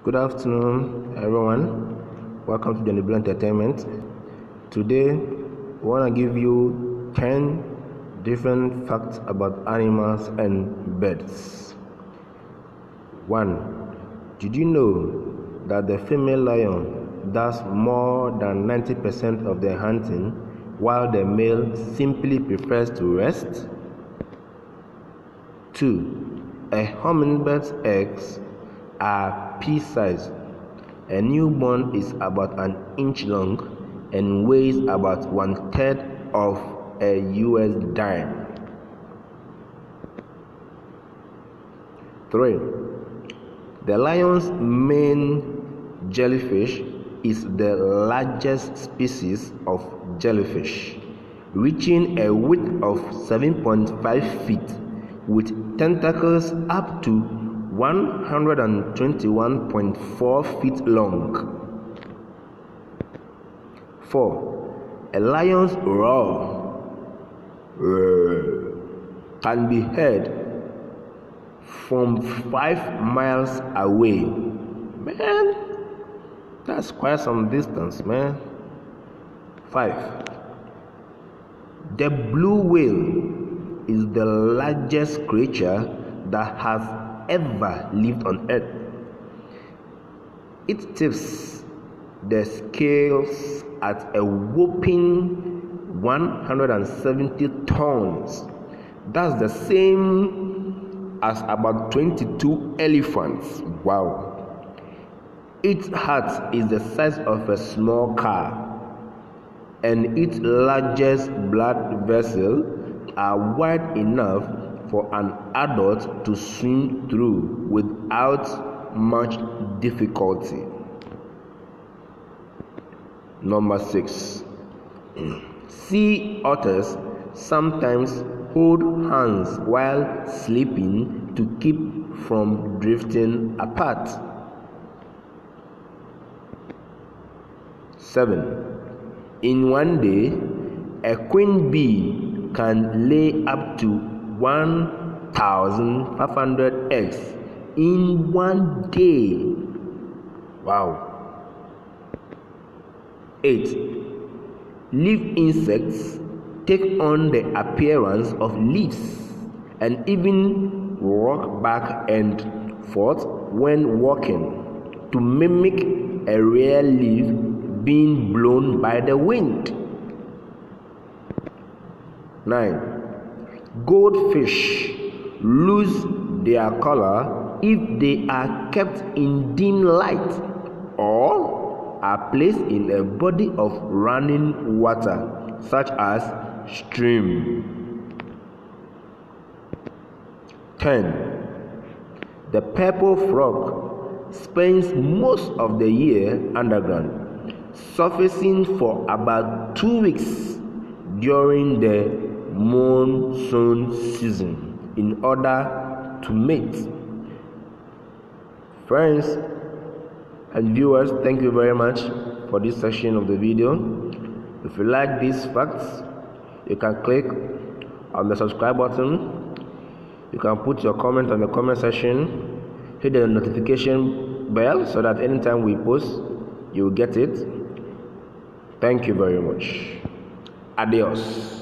Good afternoon, everyone. Welcome to Johnny Blue Entertainment. Today, we want to give you 10 different facts about animals and birds. 1. Did you know that the female lion does more than 90% of their hunting while the male simply prefers to rest? 2. A hummingbird's eggs are pea-sized. A newborn is about an inch long and weighs about 1/3 of a US dime. 3. The lion's main jellyfish is the largest species of jellyfish, reaching a width of 7.5 feet with tentacles up to 121.4 feet long. 4. A lion's roar can be heard from 5 miles away. Man, that's quite some distance, man. 5. The blue whale is the largest creature that has ever lived on Earth. It tips the scales at a whopping 170 tons. That's the same as about 22 elephants. Wow. Its heart is the size of a small car, and its largest blood vessels are wide enough for an adult to swim through without much difficulty. Number 6. Sea otters sometimes hold hands while sleeping to keep from drifting apart. 7. In one day, a queen bee can lay up to 1,500 eggs in one day. Wow. 8. Leaf insects take on the appearance of leaves and even rock back and forth when walking to mimic a rare leaf being blown by the wind. 9. Goldfish lose their color if they are kept in dim light or are placed in a body of running water, such as stream. 10. The purple frog spends most of the year underground, surfacing for about 2 weeks during the monsoon season in order to mate. Friends and viewers, thank you very much for this section of the video. If you like these facts, you can click on the subscribe button. You can put your comment on the comment section, hit the notification bell so that anytime we post, you will get it. Thank you very much. Adios.